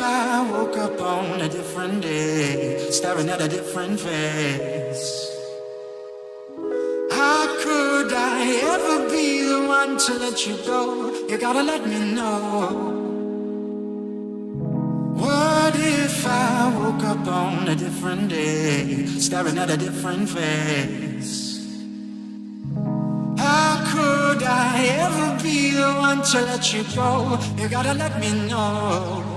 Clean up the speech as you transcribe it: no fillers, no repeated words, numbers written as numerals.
I woke up on a different day, staring at a different face? How could I ever be the one to let you go? You gotta let me know. What if I woke up on a different day, staring at a different face? How could I ever be the one to let you go? You gotta let me know.